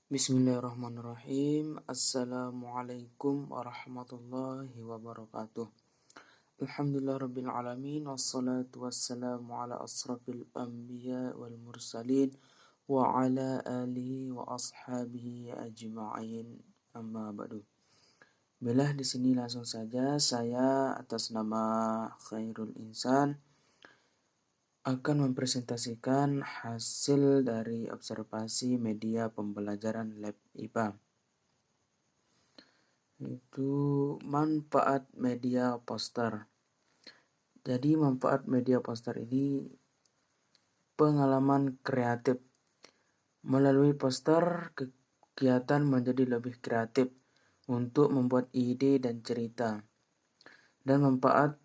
Bismillahirrahmanirrahim. Assalamualaikum warahmatullahi wabarakatuh. Alhamdulillah rabbil alamin. Wassalatu wassalamu ala asrafil anbiya wal mursalin. Wa ala alihi wa ashabihi ajma'in. Amma ba'du. Bila di sini langsung saja saya atas nama Khairul Insan akan mempresentasikan hasil dari observasi media pembelajaran lab IPA. Itu manfaat media poster. Jadi manfaat media poster ini pengalaman kreatif. Melalui poster, kegiatan menjadi lebih kreatif untuk membuat ide dan cerita. Dan manfaat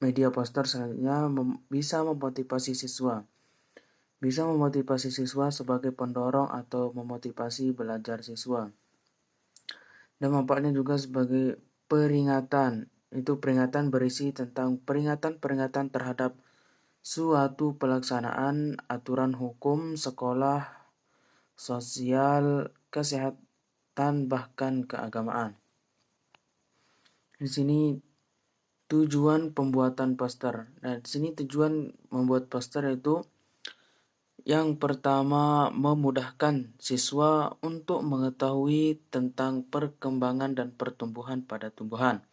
media poster selanjutnya bisa memotivasi siswa. Bisa memotivasi siswa sebagai pendorong atau memotivasi belajar siswa. Dan manfaatnya juga sebagai peringatan. Itu peringatan berisi tentang peringatan-peringatan terhadap suatu pelaksanaan aturan hukum, sekolah, sosial, kesehatan, bahkan keagamaan. Di sini tujuan pembuatan poster. Nah, di sini tujuan membuat poster itu yang pertama memudahkan siswa untuk mengetahui tentang perkembangan dan pertumbuhan pada tumbuhan.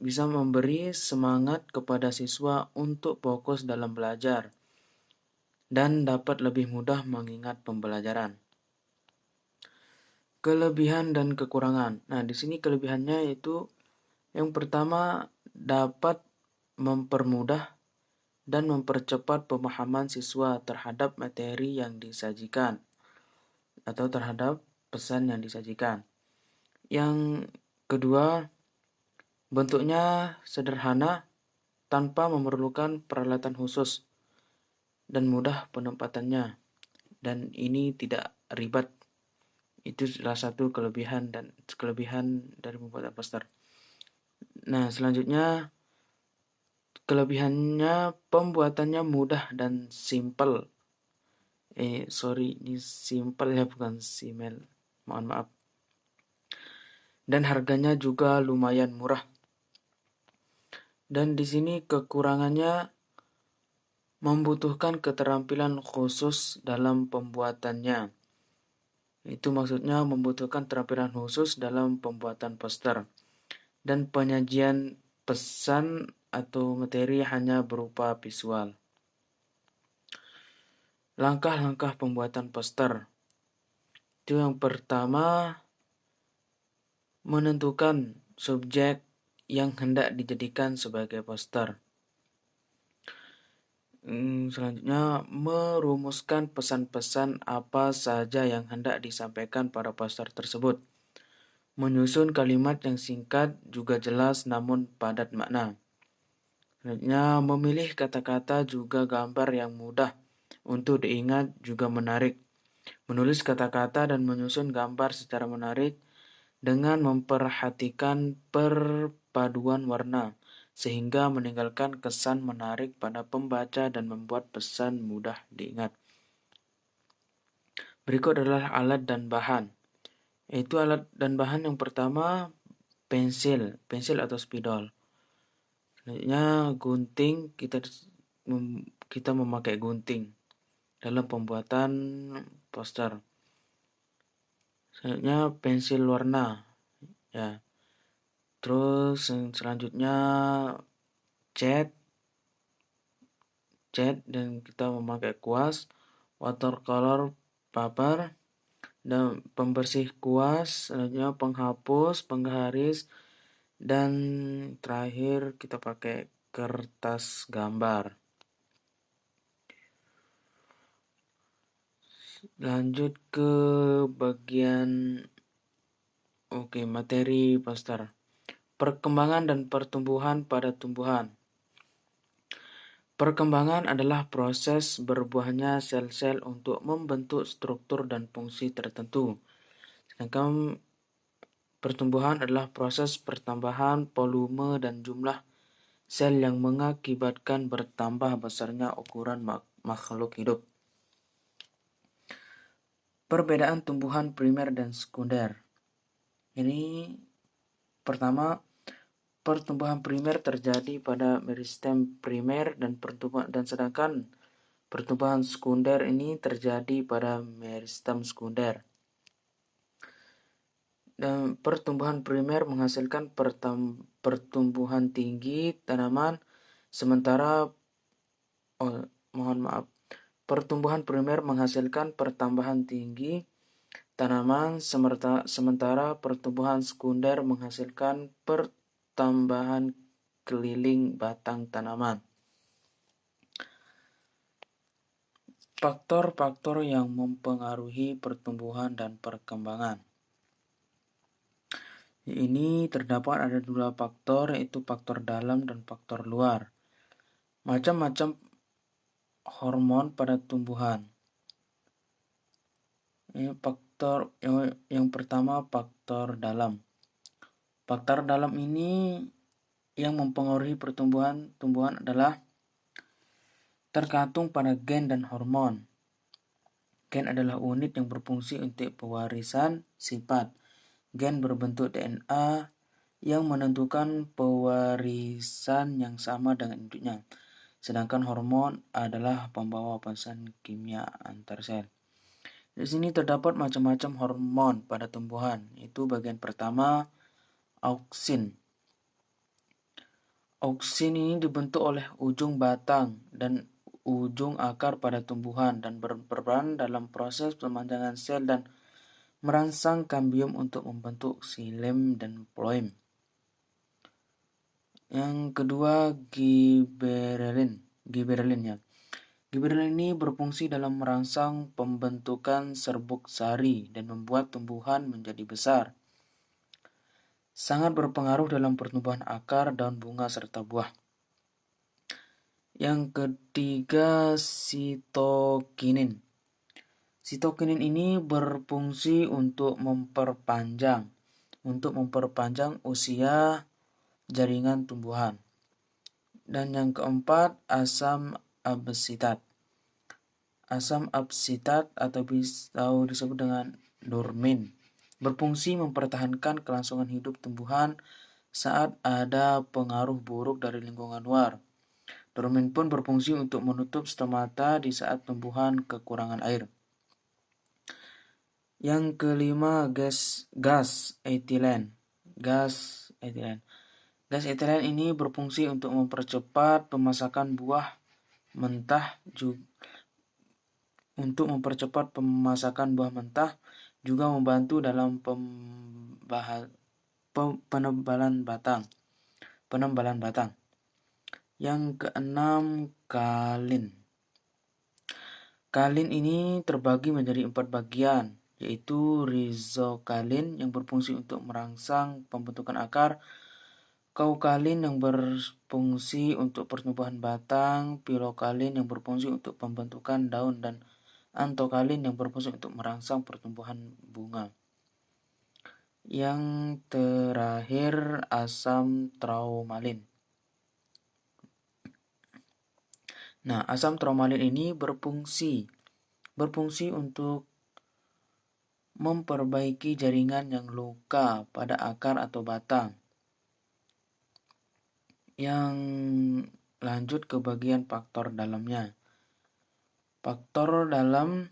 Bisa memberi semangat kepada siswa untuk fokus dalam belajar dan dapat lebih mudah mengingat pembelajaran. Kelebihan dan kekurangan. Nah, di sini kelebihannya itu yang pertama dapat mempermudah dan mempercepat pemahaman siswa terhadap materi yang disajikan atau terhadap pesan yang disajikan. Yang kedua, bentuknya sederhana tanpa memerlukan peralatan khusus dan mudah penempatannya. Dan ini tidak ribet. Itu salah satu kelebihan dari membuat poster. Nah, selanjutnya kelebihannya pembuatannya mudah dan simple. Ini simple ya, bukan simple. Mohon maaf. Dan harganya juga lumayan murah. Dan di sini kekurangannya membutuhkan keterampilan khusus dalam pembuatannya. Itu maksudnya membutuhkan keterampilan khusus dalam pembuatan poster. Dan penyajian pesan atau materi hanya berupa visual. Langkah-langkah pembuatan poster. Itu yang pertama, menentukan subjek yang hendak dijadikan sebagai poster. Selanjutnya, merumuskan pesan-pesan apa saja yang hendak disampaikan pada poster tersebut. Menyusun kalimat yang singkat juga jelas namun padat makna. Selanjutnya, memilih kata-kata juga gambar yang mudah untuk diingat juga menarik. Menulis kata-kata dan menyusun gambar secara menarik dengan memperhatikan perpaduan warna, sehingga meninggalkan kesan menarik pada pembaca dan membuat pesan mudah diingat. Berikut adalah alat dan bahan. Yaitu alat dan bahan yang pertama pensil atau spidol. Selanjutnya gunting, kita memakai gunting dalam pembuatan poster. Selanjutnya pensil warna, ya. Terus yang selanjutnya cat dan kita memakai kuas, watercolor paper, dan pembersih kuas, selanjutnya penghapus, penggaris, dan terakhir kita pakai kertas gambar. Lanjut ke bagian materi poster. Perkembangan dan pertumbuhan pada tumbuhan. Perkembangan adalah proses berbuahnya sel-sel untuk membentuk struktur dan fungsi tertentu. Sedangkan pertumbuhan adalah proses pertambahan volume dan jumlah sel yang mengakibatkan bertambah besarnya ukuran makhluk hidup. Perbedaan tumbuhan primer dan sekunder. Ini pertama, pertumbuhan primer terjadi pada meristem primer dan sedangkan pertumbuhan sekunder ini terjadi pada meristem sekunder. Dan pertumbuhan primer menghasilkan pertumbuhan tinggi tanaman, sementara pertumbuhan primer menghasilkan pertambahan tinggi tanaman, sementara pertumbuhan sekunder menghasilkan pertambahan keliling batang tanaman. Faktor-faktor yang mempengaruhi pertumbuhan dan perkembangan. Ini terdapat ada dua faktor, yaitu faktor dalam dan faktor luar. Macam-macam hormon pada tumbuhan. Ini faktor yang pertama, faktor dalam. Faktor dalam ini yang mempengaruhi pertumbuhan adalah tergantung pada gen dan hormon. Gen adalah unit yang berfungsi untuk pewarisan sifat. Gen berbentuk DNA yang menentukan pewarisan yang sama dengan induknya. Sedangkan hormon adalah pembawa pesan kimia antar sel. Di sini terdapat macam-macam hormon pada tumbuhan. Itu bagian pertama, auksin. Auksin ini dibentuk oleh ujung batang dan ujung akar pada tumbuhan dan berperan dalam proses pemanjangan sel dan merangsang kambium untuk membentuk xilem dan phloem. Yang kedua, giberellin. Giberellin ini berfungsi dalam merangsang pembentukan serbuk sari dan membuat tumbuhan menjadi besar. Sangat berpengaruh dalam pertumbuhan akar, daun, bunga, serta buah. Yang ketiga, sitokinin. Sitokinin ini berfungsi untuk memperpanjang usia jaringan tumbuhan. Dan yang keempat, asam absitat. Asam absitat atau disebut dengan dormin berfungsi mempertahankan kelangsungan hidup tumbuhan saat ada pengaruh buruk dari lingkungan luar. Dormin pun berfungsi untuk menutup stomata di saat tumbuhan kekurangan air. Yang kelima, gas etilen. Gas etilen ini berfungsi untuk mempercepat pemasakan buah mentah juga membantu dalam penebalan batang. Yang keenam, kalin. Kalin ini terbagi menjadi 4 bagian, yaitu rizokalin yang berfungsi untuk merangsang pembentukan akar, kaukalin yang berfungsi untuk pertumbuhan batang, pilokalin yang berfungsi untuk pembentukan daun, dan antokalin yang berfungsi untuk merangsang pertumbuhan bunga. Yang terakhir, asam traumalin. Nah, asam traumalin ini berfungsi untuk memperbaiki jaringan yang luka pada akar atau batang. Yang lanjut ke bagian faktor dalamnya. Faktor dalam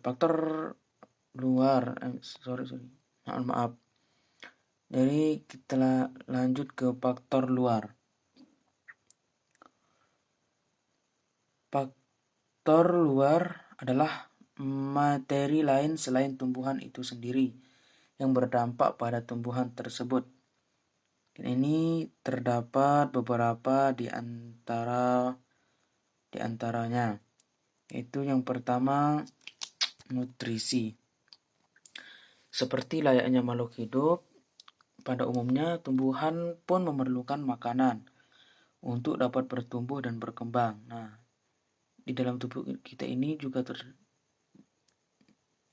faktor luar. Maaf. Jadi kita lanjut ke faktor luar. Faktor luar adalah materi lain selain tumbuhan itu sendiri yang berdampak pada tumbuhan tersebut. Dan ini terdapat beberapa di antaranya. Itu yang pertama, nutrisi. Seperti layaknya makhluk hidup, pada umumnya tumbuhan pun memerlukan makanan untuk dapat bertumbuh dan berkembang. Nah, di dalam tubuh kita ini juga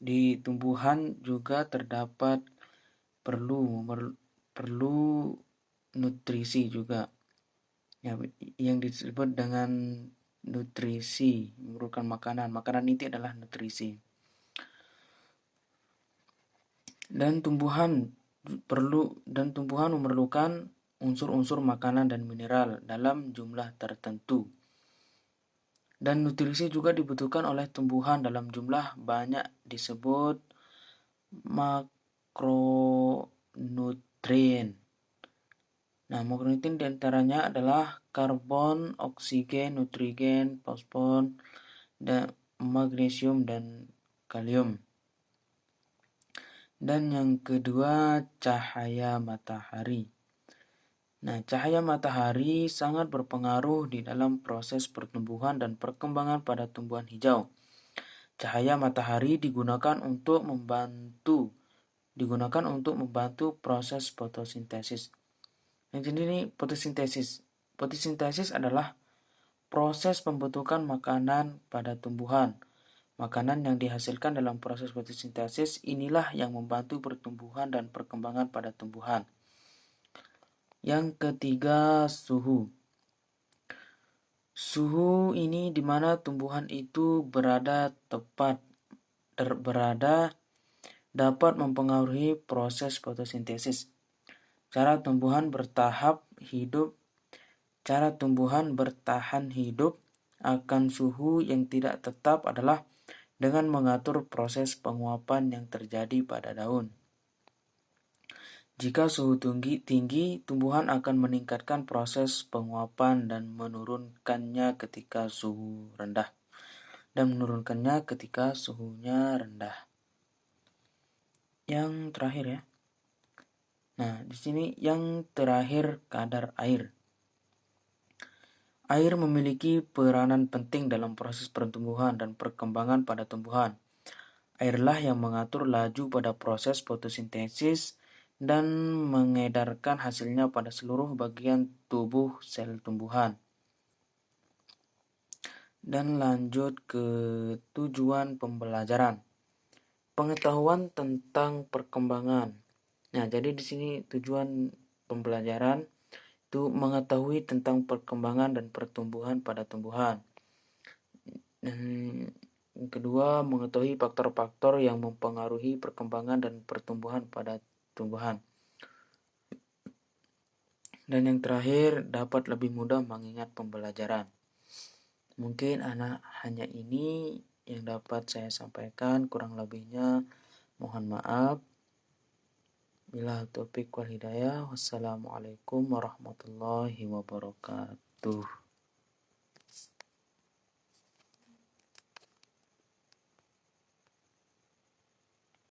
di tumbuhan juga terdapat perlu nutrisi juga. Ya, yang disebut dengan nutrisi, memerlukan makanan. Makanan inti adalah nutrisi. Dan tumbuhan memerlukan unsur-unsur makanan dan mineral dalam jumlah tertentu. Dan nutrisi juga dibutuhkan oleh tumbuhan dalam jumlah banyak, disebut makronutrien. Nah, makronutrien diantaranya adalah karbon, oksigen, nitrogen, fosfor, dan magnesium dan kalium. Dan yang kedua, cahaya matahari. Nah, cahaya matahari sangat berpengaruh di dalam proses pertumbuhan dan perkembangan pada tumbuhan hijau. Cahaya matahari digunakan untuk membantu proses fotosintesis. Yang ini fotosintesis. Fotosintesis adalah proses pembentukan makanan pada tumbuhan. Makanan yang dihasilkan dalam proses fotosintesis inilah yang membantu pertumbuhan dan perkembangan pada tumbuhan. Yang ketiga, suhu. Suhu ini di mana tumbuhan itu berada dapat mempengaruhi proses fotosintesis. Cara tumbuhan bertahan hidup akan suhu yang tidak tetap adalah dengan mengatur proses penguapan yang terjadi pada daun. Jika suhu tinggi, tumbuhan akan meningkatkan proses penguapan dan menurunkannya ketika suhunya rendah. Yang terakhir ya. Nah, di sini yang terakhir, kadar air. Air memiliki peranan penting dalam proses pertumbuhan dan perkembangan pada tumbuhan. Airlah yang mengatur laju pada proses fotosintesis dan mengedarkan hasilnya pada seluruh bagian tubuh sel tumbuhan. Dan lanjut ke tujuan pembelajaran. Pengetahuan tentang perkembangan. Nah, jadi di sini tujuan pembelajaran itu mengetahui tentang perkembangan dan pertumbuhan pada tumbuhan. Dan yang kedua, mengetahui faktor-faktor yang mempengaruhi perkembangan dan pertumbuhan pada tumbuhan. Dan yang terakhir, dapat lebih mudah mengingat pembelajaran. Mungkin hanya ini yang dapat saya sampaikan, kurang lebihnya mohon maaf. Bila taufiq wal hidayah. Wassalamualaikum warahmatullahi wabarakatuh.